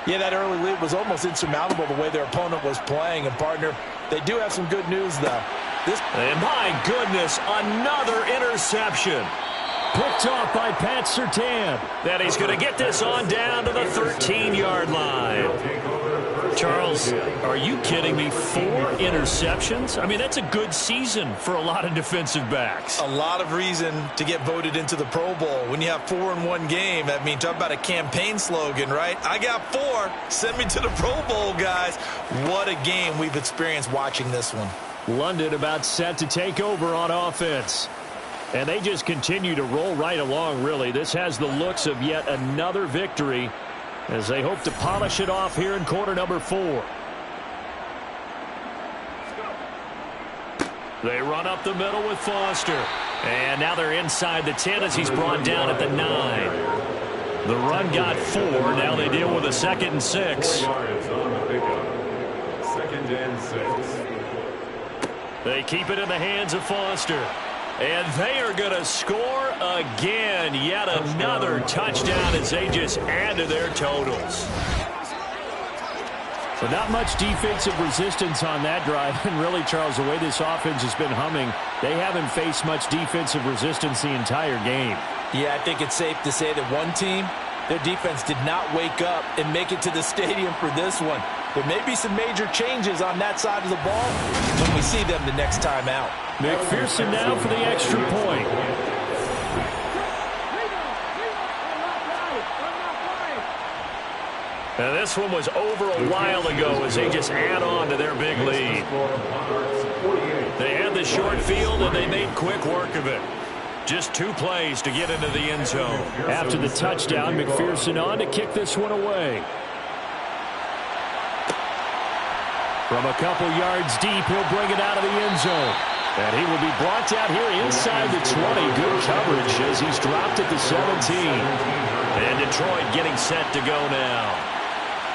Yeah, that early lead was almost insurmountable the way their opponent was playing. And, partner, they do have some good news, though. And my goodness, another interception. Picked off by Pat Surtain. That he's going to get this on down to the 13-yard line. Charles, are you kidding me? 4 interceptions? I mean, that's a good season for a lot of defensive backs. A lot of reason to get voted into the Pro Bowl. When you have 4 in one game, I mean, talk about a campaign slogan, right? I got 4. Send me to the Pro Bowl, guys. What a game we've experienced watching this one. London about set to take over on offense. And they just continue to roll right along, really. This has the looks of yet another victory as they hope to polish it off here in quarter number 4. They run up the middle with Foster. And now they're inside the 10 as he's brought down at the 9. The run got 4. Now they deal with a 2nd and 6. Second and 6. They keep it in the hands of Foster. And they are going to score again. Yet another touchdown as they just add to their totals. So not much defensive resistance on that drive. And really, Charles, the way this offense has been humming, they haven't faced much defensive resistance the entire game. Yeah, I think it's safe to say that one team, their defense did not wake up and make it to the stadium for this one. There may be some major changes on that side of the ball when we see them the next time out. McPherson now for the extra point. And this one was over a while ago as they just add on to their big lead. They had the short field and they made quick work of it. Just 2 plays to get into the end zone. After the touchdown, McPherson on to kick this one away. From a couple yards deep, he'll bring it out of the end zone. And he will be brought down here inside the 20. Good coverage as he's dropped at the 17. And Detroit getting set to go now.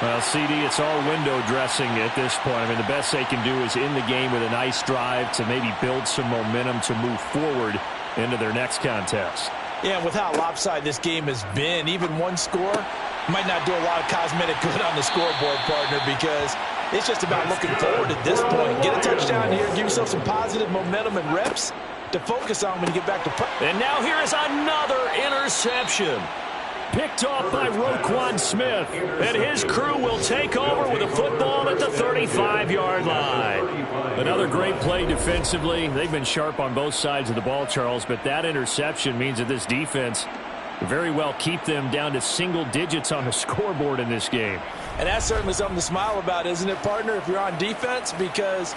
Well, CD, it's all window dressing at this point. I mean, the best they can do is in the game with a nice drive to maybe build some momentum to move forward into their next contest. Yeah, with how lopsided this game has been, even one score might not do a lot of cosmetic good on the scoreboard, partner, because it's just about looking forward at this point. Get a touchdown here, give yourself some positive momentum and reps to focus on when you get back to practice. And now here is another interception. Picked off by Roquan Smith. And his crew will take over with a football at the 35-yard line. Another great play defensively. They've been sharp on both sides of the ball, Charles, but that interception means that this defense very well keep them down to single digits on the scoreboard in this game. And that's certainly something to smile about, isn't it, partner, if you're on defense? Because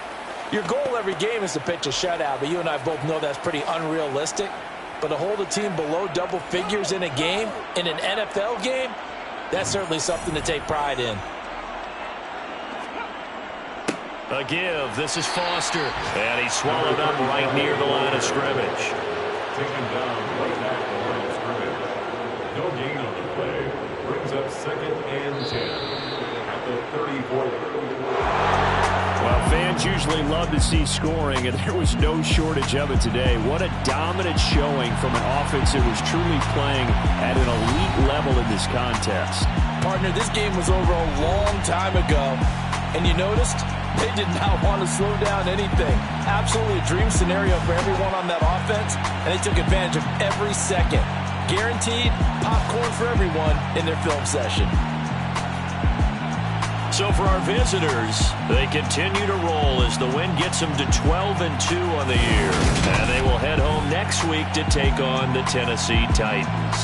your goal every game is to pitch a shutout, but you and I both know that's pretty unrealistic. But to hold a team below double figures in a game, in an NFL game, that's certainly something to take pride in. A give. This is Foster. And he swallowed up right near the line of scrimmage. Taken down right at the line of scrimmage. No gain on the play. Brings up 2nd and 10 at the 34. Well, fans usually love to see scoring, and there was no shortage of it today. What a dominant showing from an offense that was truly playing at an elite level in this contest. Partner, this game was over a long time ago, and you noticed they did not want to slow down anything. Absolutely a dream scenario for everyone on that offense, and they took advantage of every second. Guaranteed popcorn for everyone in their film session. So for our visitors, they continue to roll as the win gets them to 12-2 on the year. And they will head home next week to take on the Tennessee Titans.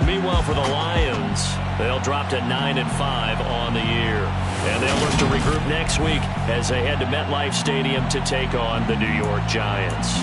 Meanwhile, for the Lions, they'll drop to 9-5 on the year. And they'll look to regroup next week as they head to MetLife Stadium to take on the New York Giants.